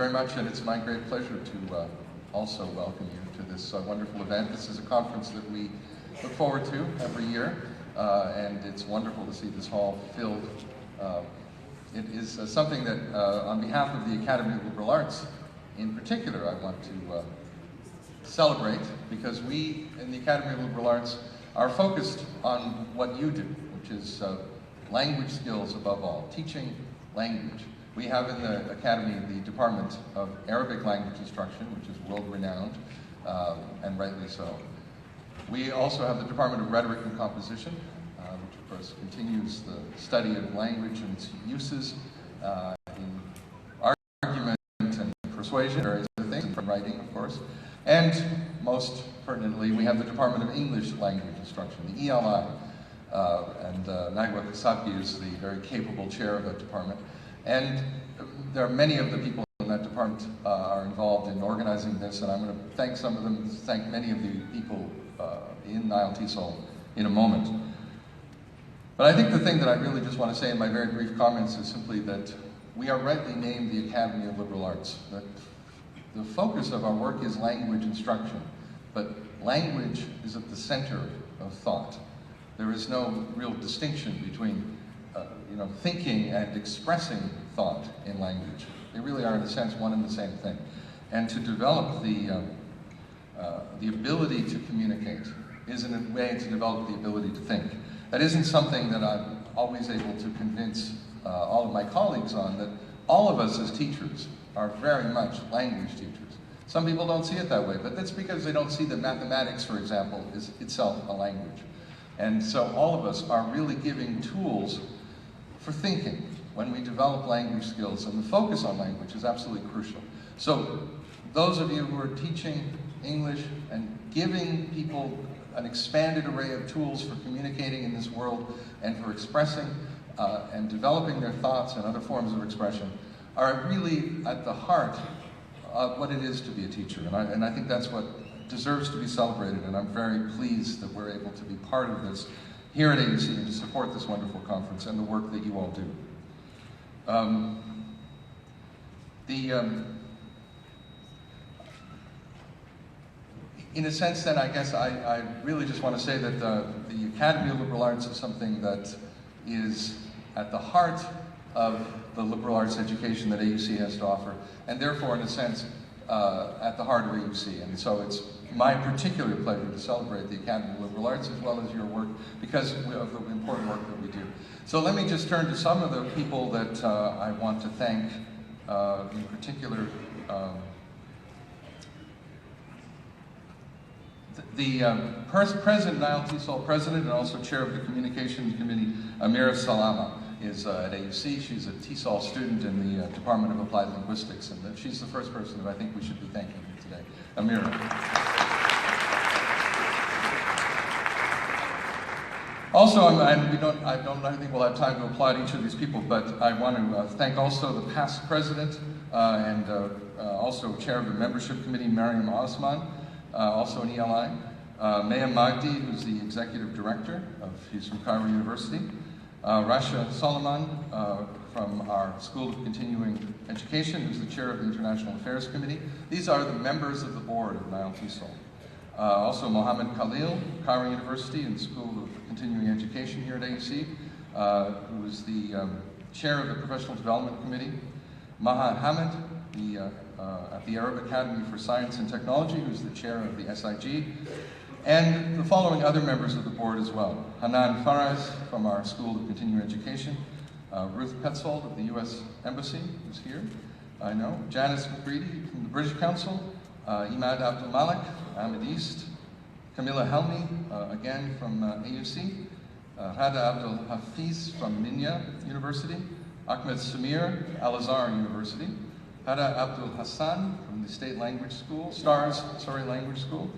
very much, and it's my great pleasure to also welcome you to this wonderful event. This is a conference that we look forward to every year, and it's wonderful to see this hall filled. It is something that, on behalf of the Academy of Liberal Arts in particular, I want to celebrate, because we in the Academy of Liberal Arts are focused on what you do, which is language skills above all, teaching language. We have in the Academy the Department of Arabic Language Instruction, which is world-renowned, and rightly so. We also have the Department of Rhetoric and Composition, which of course continues the study of language and its uses in argument and persuasion, various other things, and writing, of course. And most pertinently, we have the Department of English Language Instruction, the ELI, and NileTESOL is the very capable chair of that department. And there are many of the people in that department are involved in organizing this, and I'm going to thank some of them, thank many of the people in NileTESOL in a moment. But I think the thing that I really just want to say in my very brief comments is simply that we are rightly named the Academy of Liberal Arts. That the focus of our work is language instruction, but language is at the center of thought. There is no real distinction between thinking and expressing thought in language. They really are, in a sense, one and the same thing. And to develop the ability to communicate is in a way to develop the ability to think. That isn't something that I'm always able to convince all of my colleagues on, that all of us as teachers are very much language teachers. Some people don't see it that way, but that's because they don't see that mathematics, for example, is itself a language. And so all of us are really giving tools for thinking when we develop language skills, and the focus on language is absolutely crucial. So those of you who are teaching English and giving people an expanded array of tools for communicating in this world and for expressing and developing their thoughts and other forms of expression are really at the heart of what it is to be a teacher. And I think that's what deserves to be celebrated, and I'm very pleased that we're able to be part of this here at AUC and to support this wonderful conference and the work that you all do. In a sense then, I guess I really just want to say that the Academy of Liberal Arts is something that is at the heart of the liberal arts education that AUC has to offer, and therefore, in a sense, at the heart of AUC. And so it's my particular pleasure to celebrate the Academy of Liberal Arts as well as your work, because of the important work that we do. So let me just turn to some of the people that I want to thank, in particular. The President, NileTESOL President, and also Chair of the Communications Committee, Amira Salama, is at AUC. She's a TESOL student in the Department of Applied Linguistics, and she's the first person that I think we should be thanking here today. Amira. Also, I don't think we'll have time to applaud each of these people, but I want to thank also the past president and also chair of the membership committee, Mariam Osman, also an ELI, Maya Magdi, who's the executive director he's from Cairo University, Rasha Solomon from our School of Continuing Education, who's the chair of the International Affairs Committee. These are the members of the board of NileTESOL. Also Mohammed Khalil, Cairo University and School of Continuing Education here at AUC, who is the chair of the Professional Development Committee. Maha Hamid, at the Arab Academy for Science and Technology, who's the chair of the SIG. And the following other members of the board as well. Hanan Faraz from our School of Continuing Education, Ruth Petzold of the U.S. Embassy, who's here, I know, Janice McCready from the British Council, Imad Abdul Malik, Ahmed East, Camilla Helmi, again from AUC, Rada Abdul Hafiz from Minya University, Ahmed Samir, Al-Azhar University, Hada Abdul Hassan from the State Language School, Language School,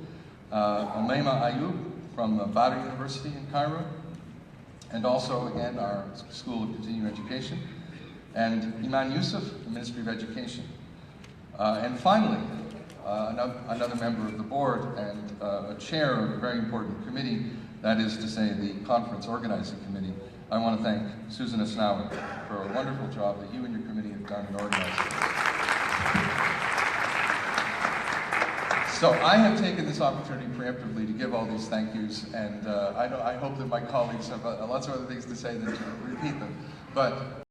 Umayma Ayub from Badr University in Cairo, and also, again, our School of Continuing Education, and Iman Yusuf, the Ministry of Education. And finally, another member of the board and a chair of a very important committee, that is to say, the Conference Organizing Committee. I want to thank Susan Asnawi for a wonderful job that you and your committee have done in organizing. So I have taken this opportunity preemptively to give all these thank yous, and I hope that my colleagues have lots of other things to say than to repeat them. But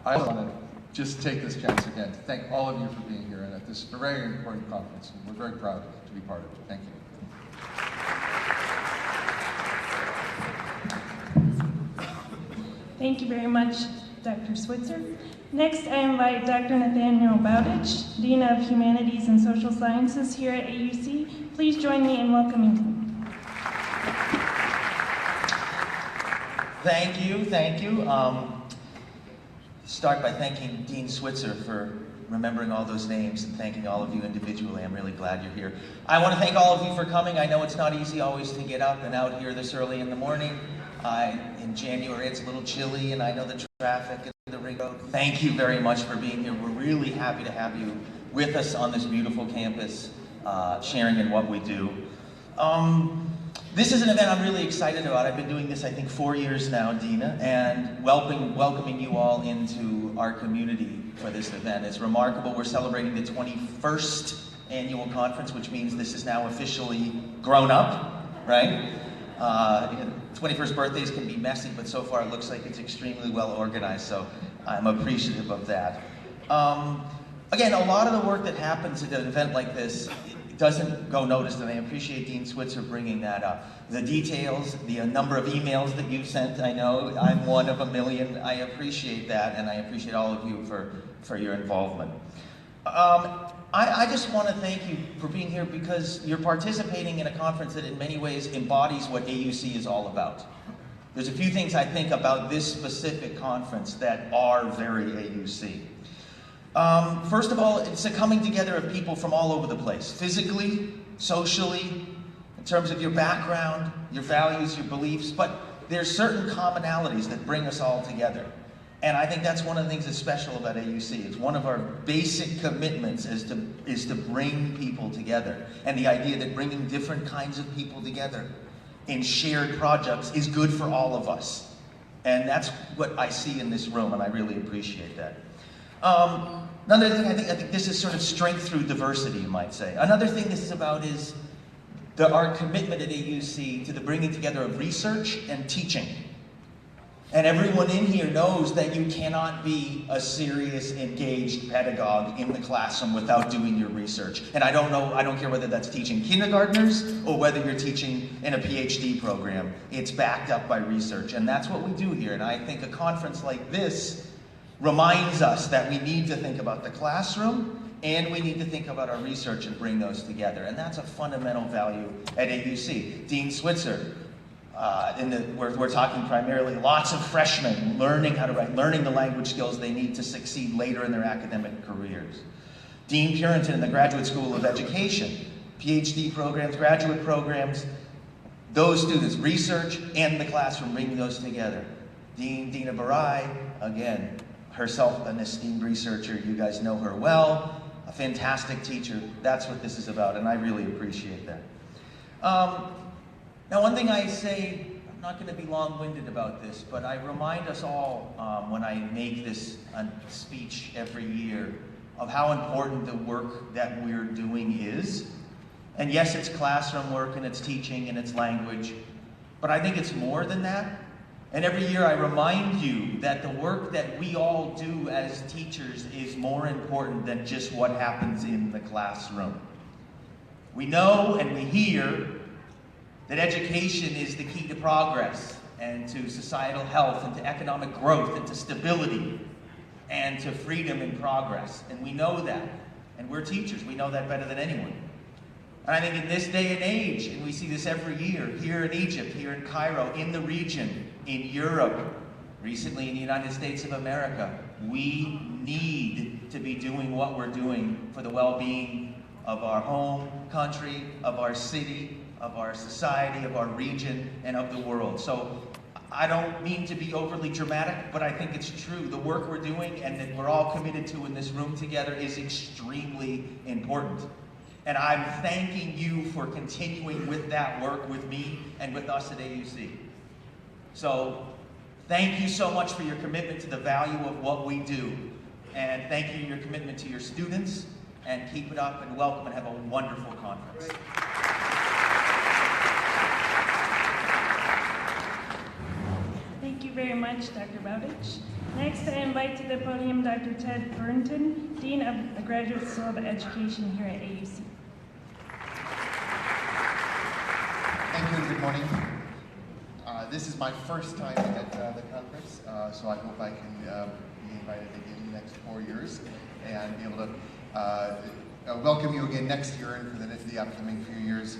I want to just take this chance again to thank all of you for being here and at this very important conference. And we're very proud to be part of it. Thank you. Thank you very much, Dr. Switzer. Next, I invite Dr. Nathaniel Bowditch, Dean of Humanities and Social Sciences here at AUC. Please join me in welcoming him. Thank you. Start by thanking Dean Switzer for remembering all those names and thanking all of you individually. I'm really glad you're here. I want to thank all of you for coming. I know it's not easy always to get up and out here this early in the morning. In January it's a little chilly, and I know the traffic and the ring road. Thank you very much for being here. We're really happy to have you with us on this beautiful campus, sharing in what we do. This is an event I'm really excited about. I've been doing this, I think, 4 years now, Dina, and welcoming you all into our community for this event. It's remarkable. We're celebrating the 21st annual conference, which means this is now officially grown up, right? 21st birthdays can be messy, but so far it looks like it's extremely well organized, so I'm appreciative of that. Again, a lot of the work that happens at an event like this doesn't go noticed, and I appreciate Dean Switzer bringing that up. The details, the number of emails that you've sent, I know I'm one of a million. I appreciate that, and I appreciate all of you for your involvement. I just want to thank you for being here because you're participating in a conference that in many ways embodies what AUC is all about. There's a few things I think about this specific conference that are very AUC. First of all, it's a coming together of people from all over the place, physically, socially, in terms of your background, your values, your beliefs, but there's certain commonalities that bring us all together. And I think that's one of the things that's special about AUC. It's one of our basic commitments is to bring people together. And the idea that bringing different kinds of people together in shared projects is good for all of us. And that's what I see in this room, and I really appreciate that. Another thing, I think this is sort of strength through diversity, you might say. Another thing this is about is our commitment at AUC to the bringing together of research and teaching. And everyone in here knows that you cannot be a serious, engaged pedagogue in the classroom without doing your research. And I don't care whether that's teaching kindergartners or whether you're teaching in a PhD program. It's backed up by research, and that's what we do here. And I think a conference like this reminds us that we need to think about the classroom and we need to think about our research and bring those together. And that's a fundamental value at AUC. Dean Switzer, we're talking primarily lots of freshmen learning how to write, learning the language skills they need to succeed later in their academic careers. Dean Purinton in the Graduate School of Education, PhD programs, graduate programs, those students, research and the classroom, bringing those together. Dina Barai, again, herself an esteemed researcher, you guys know her well, a fantastic teacher. That's what this is about, and I really appreciate that. Now, one thing I say, I'm not going to be long-winded about this, but I remind us all when I make this speech every year of how important the work that we're doing is. And yes, it's classroom work and it's teaching and it's language, but I think it's more than that. And every year I remind you that the work that we all do as teachers is more important than just what happens in the classroom. We know and we hear that education is the key to progress and to societal health and to economic growth and to stability and to freedom and progress. And we know that. And we're teachers. We know that better than anyone. And I think in this day and age, and we see this every year, here in Egypt, here in Cairo, in the region, in Europe, recently in the United States of America, we need to be doing what we're doing for the well-being of our home country, of our city, of our society, of our region, and of the world. So I don't mean to be overly dramatic, but I think it's true. The work we're doing and that we're all committed to in this room together is extremely important. And I'm thanking you for continuing with that work with me and with us at AUC. So thank you so much for your commitment to the value of what we do. And thank you for your commitment to your students, and keep it up, and welcome, and have a wonderful conference. Thank you very much, Dr. Bowditch. Next, I invite to the podium Dr. Ted Thornton, Dean of the Graduate School of Education here at AUC. Thank you and good morning. This is my first time at the conference, so I hope I can be invited again the next 4 years and be able to welcome you again next year and for the upcoming few years.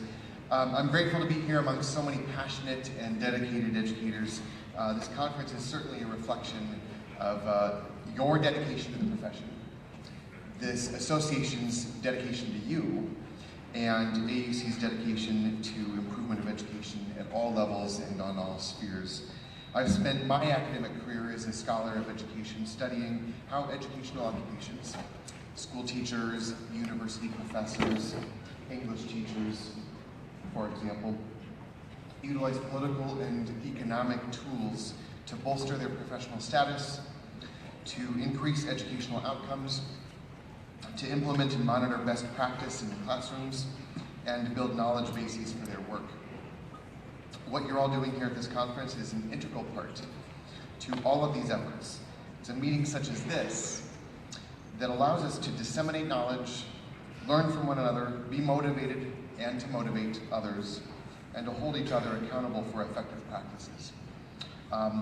I'm grateful to be here among so many passionate and dedicated educators. This conference is certainly a reflection of your dedication to the profession, this association's dedication to you, and AUC's dedication to improvement of education at all levels and on all spheres. I've spent my academic career as a scholar of education studying how educational occupations, school teachers, university professors, English teachers, for example, utilize political and economic tools to bolster their professional status, to increase educational outcomes, to implement and monitor best practice in classrooms, and to build knowledge bases for their work. What you're all doing here at this conference is an integral part to all of these efforts. It's a meeting such as this that allows us to disseminate knowledge, learn from one another, be motivated and to motivate others, and to hold each other accountable for effective practices.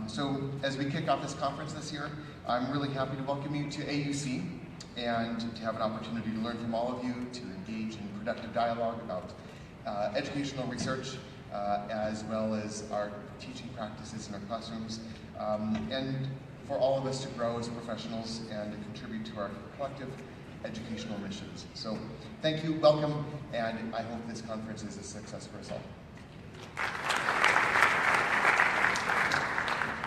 So as we kick off this conference this year, I'm really happy to welcome you to AUC and to have an opportunity to learn from all of you, to engage in productive dialogue about educational research, as well as our teaching practices in our classrooms, and for all of us to grow as professionals and to contribute to our collective educational missions. So thank you, welcome, and I hope this conference is a success for us all.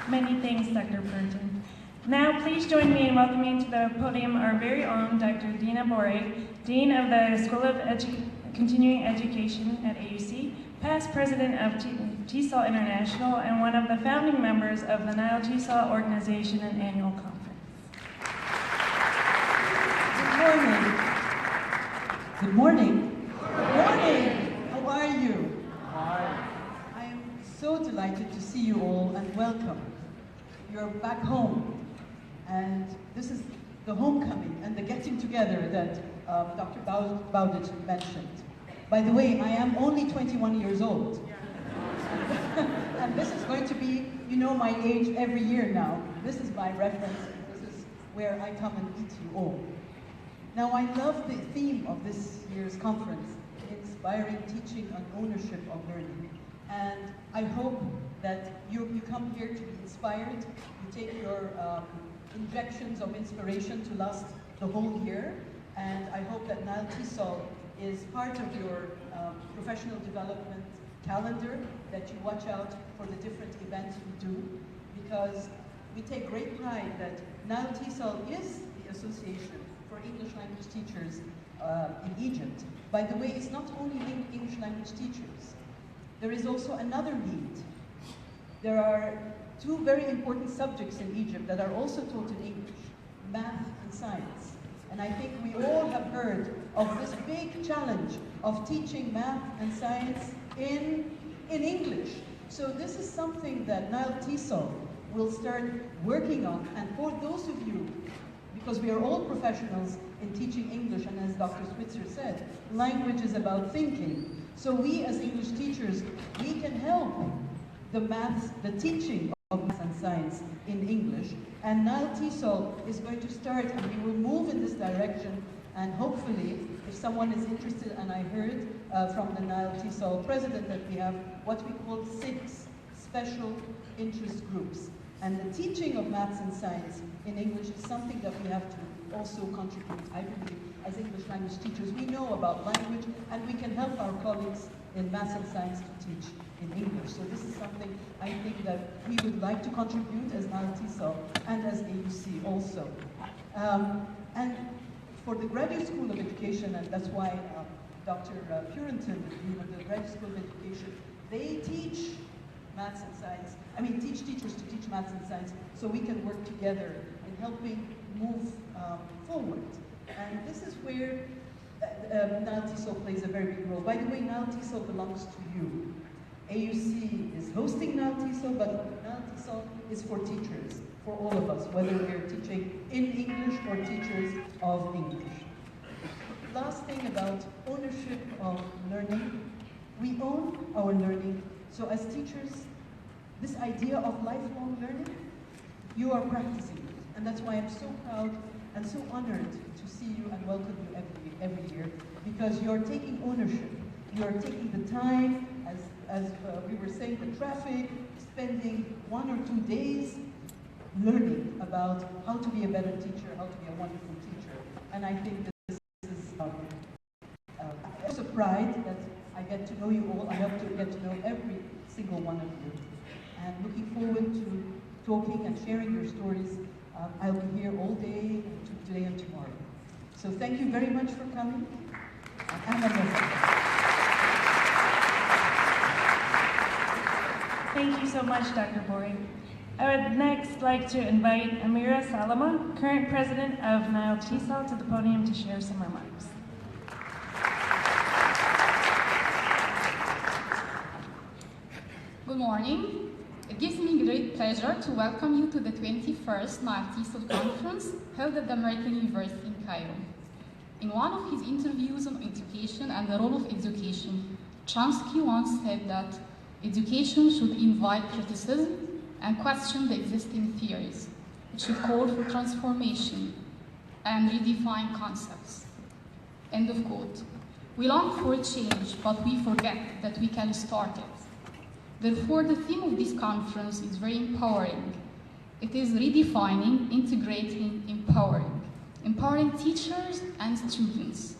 Many thanks, Dr. Thornton. Now, please join me in welcoming to the podium our very own Dr. Dina Bore, Dean of the School of Continuing Education at AUC, past president of TESOL International, and one of the founding members of the NileTESOL organization and annual conference. Good morning. Good morning. How are you? Hi. I am so delighted to see you all and welcome. You're back home. And this is the homecoming and the getting together that Dr. Bowditch mentioned. By the way, I am only 21 years old. And this is going to be, you know, my age every year now. This is my reference. This is where I come and meet you all. Now, I love the theme of this year's conference, inspiring teaching and ownership of learning. And I hope that you come here to be inspired, you take your injections of inspiration to last the whole year, and I hope that NileTESOL is part of your professional development calendar, that you watch out for the different events we do, because we take great pride that NileTESOL is the association for English language teachers in Egypt. By the way, it's not only English language teachers. There is also another need. There are two very important subjects in Egypt that are also taught in English, math and science. And I think we all have heard of this big challenge of teaching math and science in English. So this is something that NileTESOL will start working on. And for those of you, because we are all professionals in teaching English, and as Dr. Switzer said, language is about thinking. So we as English teachers, we can help the teaching of math and science in English. And NileTESOL is going to start, and we will move in this direction, and hopefully, if someone is interested, and I heard from the NileTESOL president that we have what we call 6 special interest groups. And the teaching of maths and science in English is something that we have to also contribute. I believe as English language teachers, we know about language, and we can help our colleagues in maths and science to teach in English. So this is something I think that we would like to contribute as NileTESOL and as AUC also. And for the Graduate School of Education, and that's why Dr. Purinton, the Dean of the Graduate School of Education, they teach maths and science. I mean, teach teachers to teach maths and science, so we can work together in helping move forward. And this is where NileTESOL plays a very big role. By the way, NileTESOL belongs to you. AUC is hosting NileTESOL, but NileTESOL is for teachers, for all of us, whether we're teaching in English or teachers of English. Last thing about ownership of learning. We own our learning, so as teachers, this idea of lifelong learning, you are practicing it. And that's why I'm so proud and so honored to see you and welcome you every year, because you're taking ownership. You're taking the time, as we were saying, the traffic, spending 1 or 2 days learning about how to be a better teacher, how to be a wonderful teacher. And I think this is it's a pride that I get to know you all. I hope to get to know every single one of you. And looking forward to talking and sharing your stories. I'll be here all day, today and tomorrow. So thank you very much for coming. Thank you so much, Dr. Bori. I would next like to invite Amira Salama, current president of NileTESOL, to the podium to share some remarks. Good morning. It gives me great pleasure to welcome you to the 21st NileTESOL conference held at the American University in Cairo. In one of his interviews on education and the role of education, Chomsky once said that education should invite criticism and question the existing theories. It should call for transformation and redefine concepts. End of quote. We long for change, but we forget that we can start it. Therefore, the theme of this conference is very empowering. It is redefining, integrating, empowering teachers and students.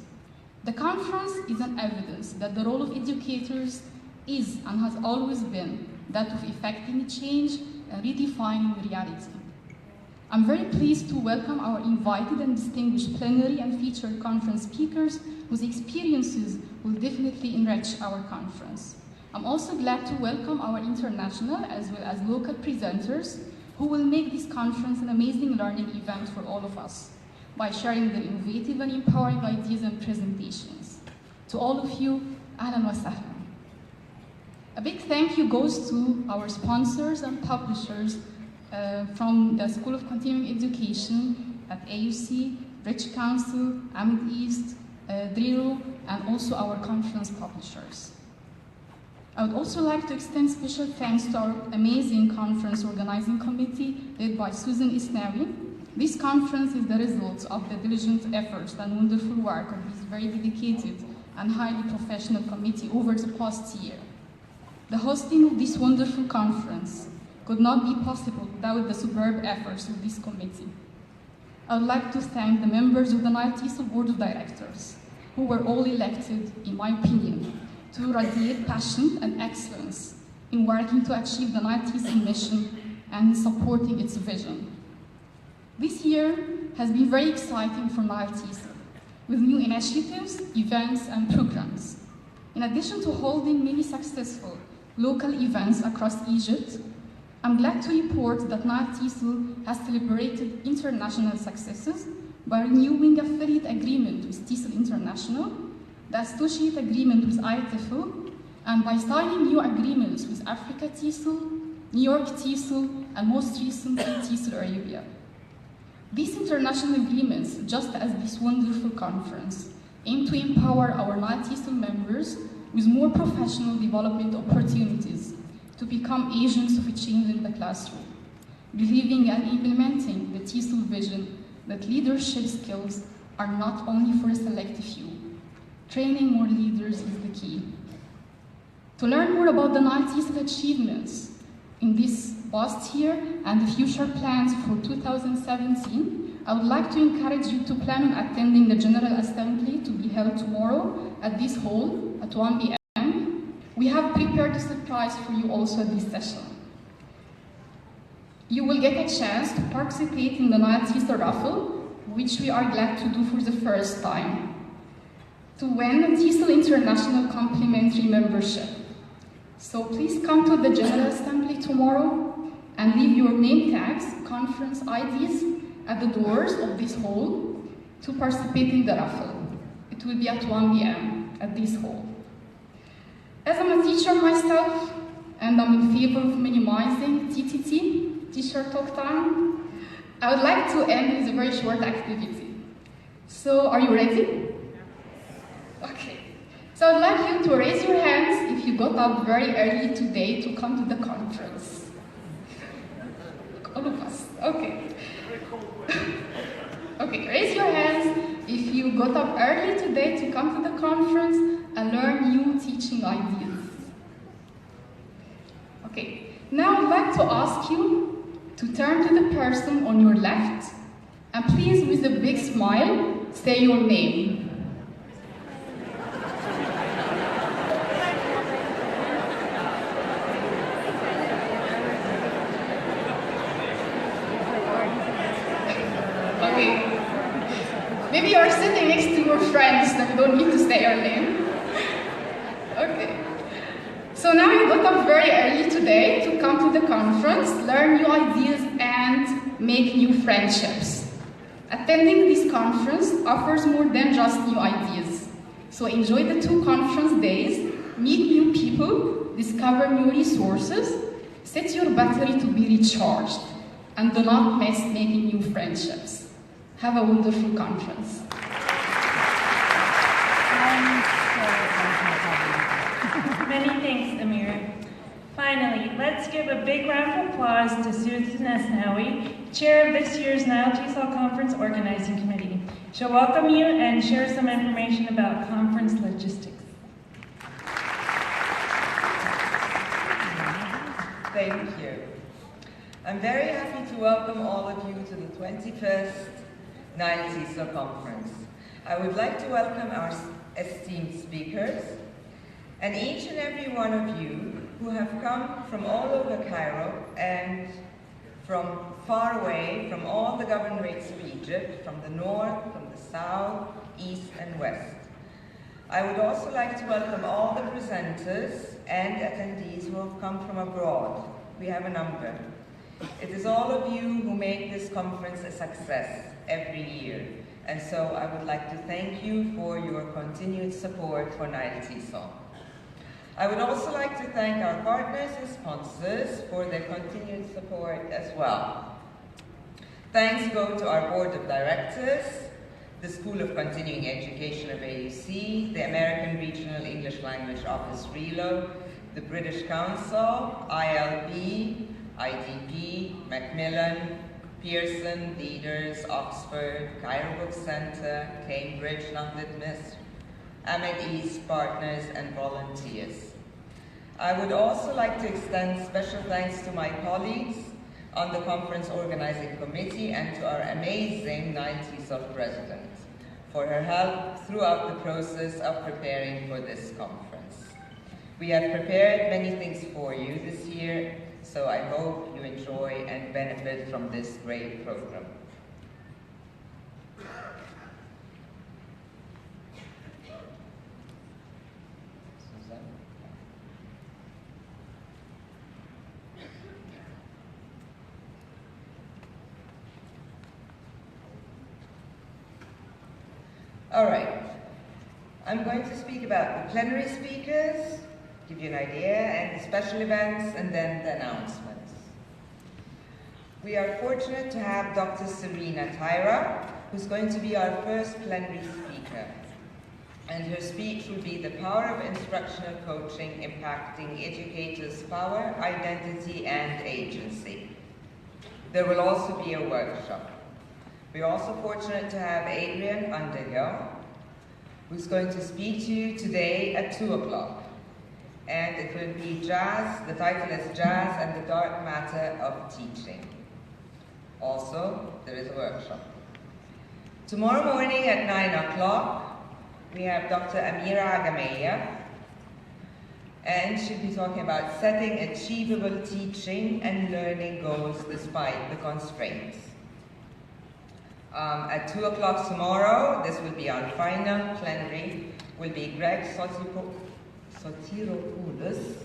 The conference is an evidence that the role of educators is and has always been that of effecting change and redefining reality. I'm very pleased to welcome our invited and distinguished plenary and featured conference speakers whose experiences will definitely enrich our conference. I'm also glad to welcome our international as well as local presenters who will make this conference an amazing learning event for all of us by sharing their innovative and empowering ideas and presentations. To all of you, ahlan wa sahlan. A big thank you goes to our sponsors and publishers from the School of Continuing Education at AUC, British Council, Amid East, DRIRO, and also our conference publishers. I would also like to extend special thanks to our amazing conference organizing committee led by Susan Isnawi. This conference is the result of the diligent efforts and wonderful work of this very dedicated and highly professional committee over the past year. The hosting of this wonderful conference could not be possible without the superb efforts of this committee. I would like to thank the members of the NileTESOL Board of Directors, who were all elected, in my opinion, to radiate passion and excellence in working to achieve the NileTESOL mission and supporting its vision. This year has been very exciting for NileTESOL, with new initiatives, events, and programs. In addition to holding many successful local events across Egypt, I'm glad to report that NileTESOL has celebrated international successes by renewing affiliate agreement with TESOL International, the associate agreement with ITEFL, and by signing new agreements with Africa TESOL, New York TESOL, and most recently TESOL Arabia. These international agreements, just as this wonderful conference, aim to empower our NileTESOL members with more professional development opportunities to become agents of change in the classroom, believing and implementing the TESOL vision that leadership skills are not only for a select few. Training more leaders is the key. To learn more about the NileTESOL achievements in this past year and the future plans for 2017, I would like to encourage you to plan on attending the General Assembly to be held tomorrow at this hall at 1 p.m. We have prepared a surprise for you also at this session. You will get a chance to participate in the NileTESOL raffle, which we are glad to do for the first time, to win a TESOL International complimentary membership. So please come to the General Assembly tomorrow and leave your name tags, conference IDs, at the doors of this hall to participate in the raffle. It will be at 1 p.m. at this hall. As I'm a teacher myself, and I'm in favor of minimizing TTT, teacher talk time, I would like to end with a very short activity. So, are you ready? Okay. So I'd like you to raise your hands if you got up very early today to come to the conference. All of us. Okay. Okay, raise your hands if you got up early today to come to the conference and learn new teaching ideas. Okay, now I'd like to ask you to turn to the person on your left and please, with a big smile, say your name. Maybe you are sitting next to your friends, then you don't need to say your name. Okay. So now you got up very early today to come to the conference, learn new ideas, and make new friendships. Attending this conference offers more than just new ideas. So enjoy the 2 conference days, meet new people, discover new resources, set your battery to be recharged, and do not miss making new friendships. Have a wonderful conference. Many thanks, Amira. Finally, let's give a big round of applause to Susan Esnawi, chair of this year's NileTESOL Conference Organizing Committee. She'll welcome you and share some information about conference logistics. Thank you. I'm very happy to welcome all of you to the 21st NileTESOL Conference. I would like to welcome our esteemed speakers and each and every one of you who have come from all over Cairo and from far away, from all the governorates of Egypt, from the north, from the south, east and west. I would also like to welcome all the presenters and attendees who have come from abroad. We have a number. It is all of you who make this conference a success every year. And so I would like to thank you for your continued support for NileTESOL. I would also like to thank our partners and sponsors for their continued support as well. Thanks go to our board of directors, the School of Continuing Education of AUC, the American Regional English Language Office RELO, the British Council, ILB, IDP, Macmillan, Pearson, Leaders, Oxford, Cairo Book Center, Cambridge, London Misr, Ahmed East partners and volunteers. I would also like to extend special thanks to my colleagues on the conference organizing committee and to our amazing NileTESOL president for her help throughout the process of preparing for this conference. We have prepared many things for you this year, so I hope you enjoy and benefit from this great program. All right, I'm going to speak about the plenary speakers, give you an idea, and the special events, and then the announcements. We are fortunate to have Dr. Serena Tyra, who's going to be our first plenary speaker. And her speech will be The Power of Instructional Coaching Impacting Educators' Power, Identity, and Agency. There will also be a workshop. We're also fortunate to have Adrian Underhill, who's going to speak to you today at 2 o'clock. And it will be Jazz, the title is Jazz and the Dark Matter of Teaching. Also, there is a workshop. Tomorrow morning at 9 o'clock, we have Dr. Amira Agameya, and she'll be talking about setting achievable teaching and learning goals despite the constraints. At 2 o'clock tomorrow, this will be our final plenary, will be Greg Sotiropoulos,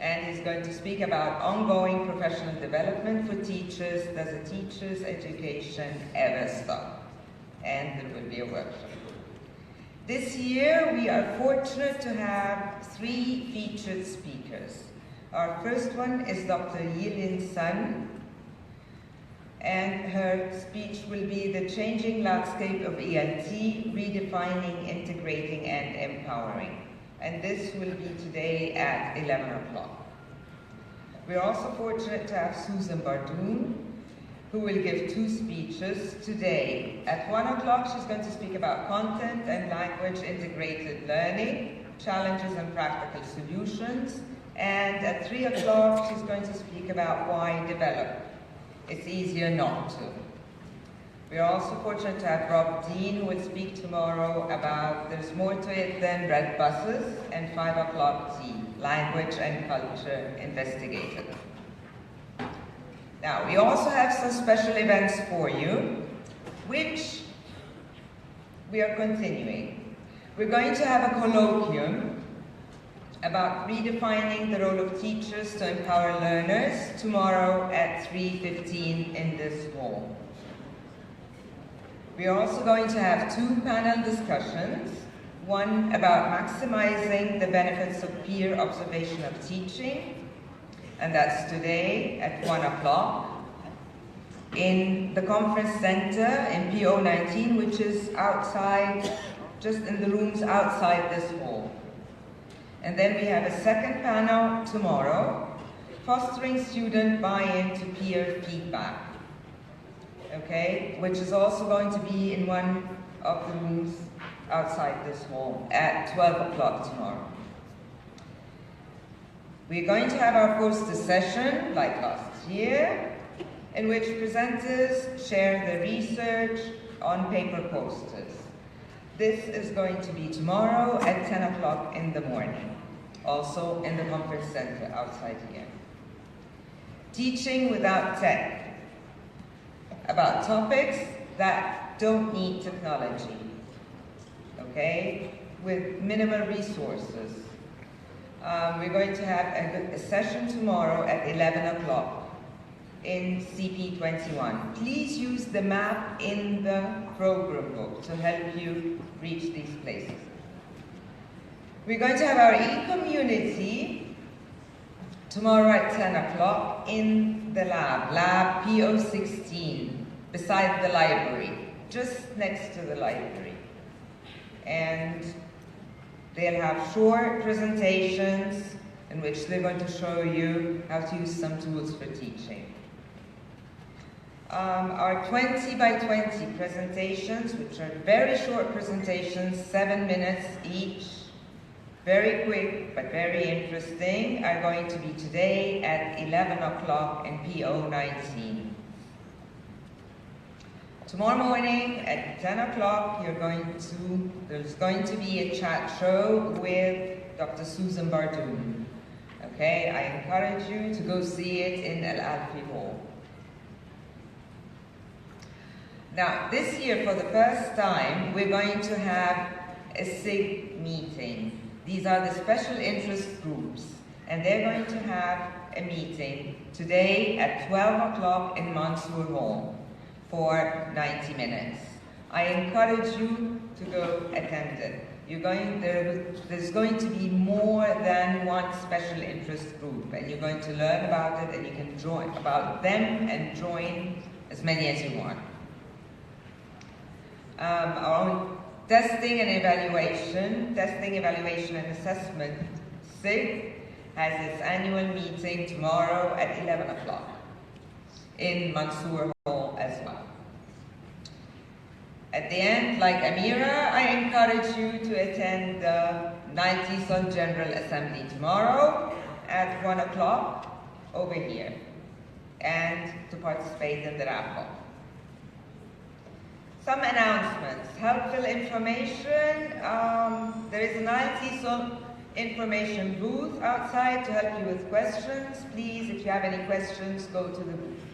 and he's going to speak about ongoing professional development for teachers. Does a teacher's education ever stop? And there will be a workshop. This year, we are fortunate to have 3 featured speakers. Our first one is Dr. Yilin Sun, and her speech will be The Changing Landscape of ELT, Redefining, Integrating, and Empowering. And this will be today at 11 o'clock. We're also fortunate to have Susan Bardoon, who will give 2 speeches today. At 1 o'clock, she's going to speak about content and language integrated learning, challenges and practical solutions. And at 3 o'clock, she's going to speak about why develop. It's easier not to. We're also fortunate to have Rob Dean, who will speak tomorrow about there's more to it than red buses, and 5 o'clock tea, language and culture investigated. Now, we also have some special events for you, which we are continuing. We're going to have a colloquium about redefining the role of teachers to empower learners tomorrow at 3:15 in this hall. We are also going to have 2 panel discussions, one about maximizing the benefits of peer observation of teaching, and that's today at 1 o'clock in the conference center in PO19, which is outside, just in the rooms outside this hall. And then we have a second panel tomorrow, fostering student buy-in to peer feedback, okay, which is also going to be in one of the rooms outside this hall at 12 o'clock tomorrow. We're going to have our poster session, like last year, in which presenters share their research on paper posters. This is going to be tomorrow at 10 o'clock in the morning, also in the conference center outside here. Teaching without tech, about topics that don't need technology, okay, with minimal resources. We're going to have a session tomorrow at 11 o'clock in CP21. Please use the map in the program book to help you reach these places. We're going to have our e-community tomorrow at 10 o'clock in the lab PO16, beside the library, just next to the library. And they'll have short presentations in which they're going to show you how to use some tools for teaching. Our 20 by 20 presentations, which are very short presentations, 7 minutes each, very quick but very interesting, are going to be today at 11 o'clock in PO19. Tomorrow morning at 10 o'clock, there's going to be a chat show with Dr. Susan Bardoon. Okay, I encourage you to go see it in Al Alfi Hall. Now, this year, for the first time, we're going to have a SIG meeting. These are the special interest groups, and they're going to have a meeting today at 12 o'clock in Mansour Hall for 90 minutes. I encourage you to go attend it. There's going to be more than one special interest group, and you're going to learn about it, and you can join about them and join as many as you want. Our own testing and evaluation and assessment, SIG, has its annual meeting tomorrow at 11 o'clock in Mansour Hall as well. At the end, like Amira, I encourage you to attend the NileTESOL General Assembly tomorrow at 1 o'clock over here, and to participate in the raffle. Some announcements, helpful information. There is a NileTESOL information booth outside to help you with questions. Please, if you have any questions, go to the booth.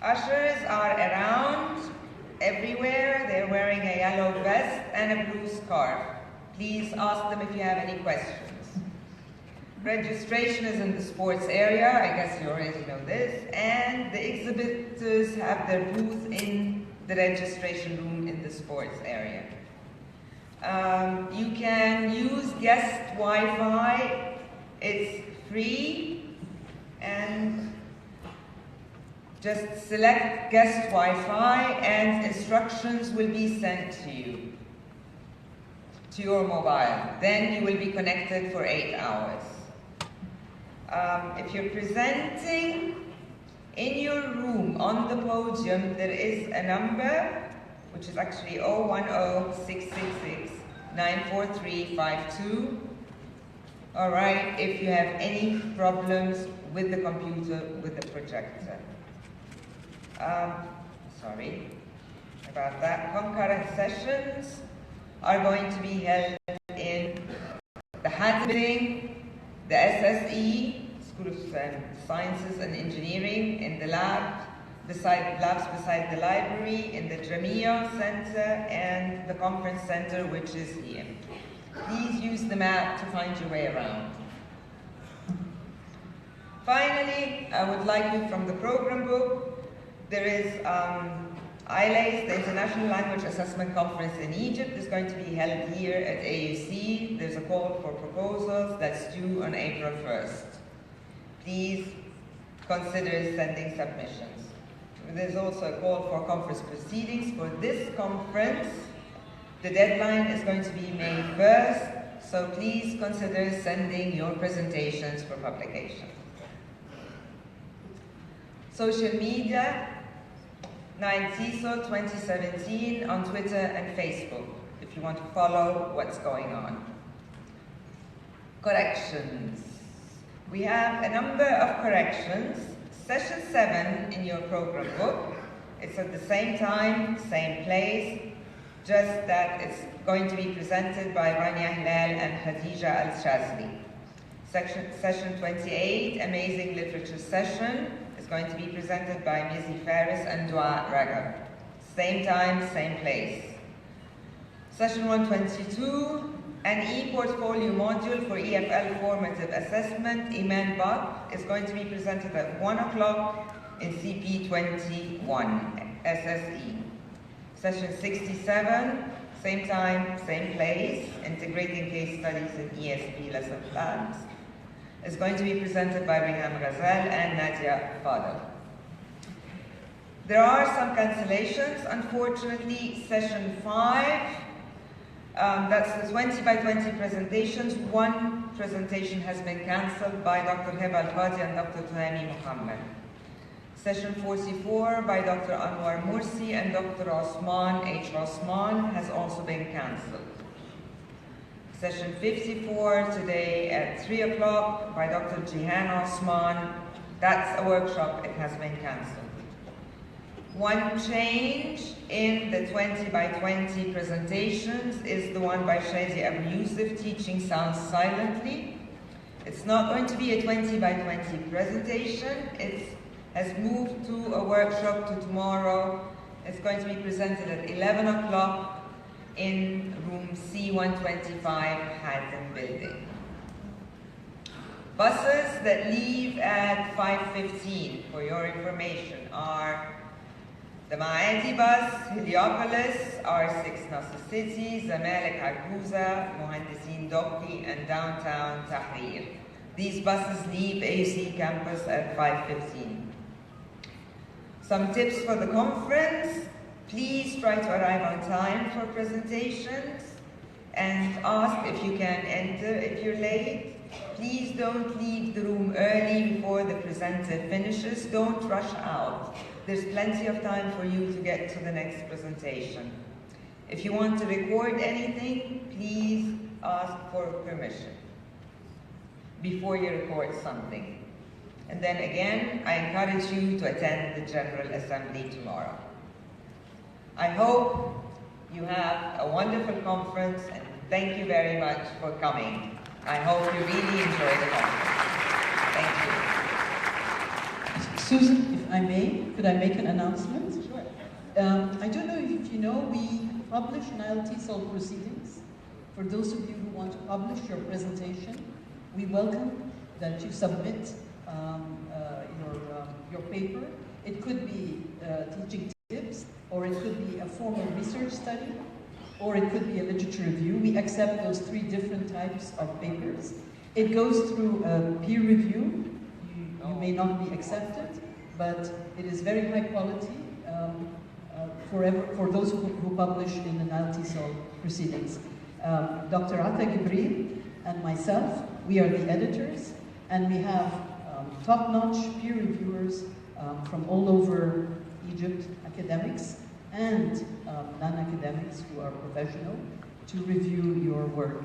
Ushers are around everywhere. They're wearing a yellow vest and a blue scarf. Please ask them if you have any questions. Registration is in the sports area, I guess you already know this, and the exhibitors have their booth in the registration room in the sports area. You can use guest Wi-Fi, it's free, and just select guest Wi-Fi and instructions will be sent to you, to your mobile. Then you will be connected for 8 hours. If you're presenting in your room on the podium, there is a number, which is actually 010-666-94352. All right, if you have any problems with the computer, with the projector. Sorry about that. Concurrent sessions are going to be held in the HAT building, the SSE, School of Sciences and Engineering, in the labs beside the library, in the Jamia Center, and the conference center, which is here. Please use the map to find your way around. Finally, I would like you from the program book. There is ILACE, the International Language Assessment Conference in Egypt, is going to be held here at AUC. There's a call for proposals that's due on April 1st. Please consider sending submissions. There's also a call for conference proceedings for this conference. The deadline is going to be May 1st, so please consider sending your presentations for publication. Social media, NileTESOL2017 on Twitter and Facebook, if you want to follow what's going on. Corrections. We have a number of corrections. Session 7 in your program book, it's at the same time, same place, just that it's going to be presented by Rania Hilal and Khadija Al-Shazli. Session 28, Amazing Literature Session, is going to be presented by Mizi Faris and Dua Ragab. Same time, same place. Session 122, an e-portfolio module for EFL formative assessment, Iman Bak, is going to be presented at 1 o'clock in CP21, SSE. Session 67, same time, same place, integrating case studies in ESP lesson plans, is going to be presented by Riham Ghazal and Nadia Fadel. There are some cancellations, unfortunately. Session 5, that's the 20 by 20 presentations. One presentation has been cancelled by Dr. Heba Al-Qadi and Dr. Tuhami Muhammad. Session 44 by Dr. Anwar Mursi and Dr. Osman H. Osman has also been cancelled. Session 54 today at 3 o'clock by Dr. Jihan Osman. That's a workshop, it has been cancelled. One change in the 20 by 20 presentations is the one by Shadi Abu Yusuf, Teaching Sounds Silently. It's not going to be a 20 by 20 presentation. It has moved to a workshop to tomorrow. It's going to be presented at 11 o'clock in room C125, Haddon Building. Buses that leave at 5:15, for your information, are the Maadi bus, Heliopolis, R6 Nasr City, Zamalek Arguza, Mohandesin Doki, and downtown Tahrir. These buses leave AUC campus at 5:15. Some tips for the conference. Please try to arrive on time for presentations and ask if you can enter if you're late. Please don't leave the room early before the presenter finishes. Don't rush out. There's plenty of time for you to get to the next presentation. If you want to record anything, please ask for permission before you record something. And then again, I encourage you to attend the General Assembly tomorrow. I hope you have a wonderful conference, and thank you very much for coming. I hope you really enjoy the conference. Thank you. Susan, if I may, could I make an announcement? Sure. I don't know if you know, we publish NileTESOL proceedings. For those of you who want to publish your presentation, we welcome that you submit your paper. It could be teaching tips, or it could be a formal research study, or it could be a literature review. We accept those 3 different types of papers. It goes through a peer review. You may not be accepted, but it is very high quality for those who publish in the NileTESOL proceedings. Dr. Ata Gibril and myself, we are the editors, and we have top-notch peer reviewers from all over Egypt, academics and non-academics who are professional, to review your work.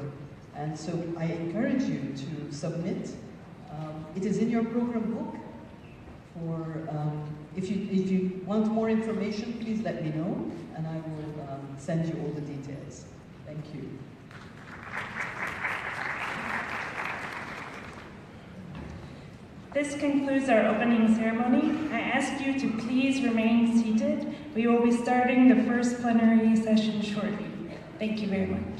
And so I encourage you to submit. It is in your program book. If you want more information, please let me know, and I will send you all the details. Thank you. This concludes our opening ceremony. I ask you to please remain seated. We will be starting the first plenary session shortly. Thank you very much.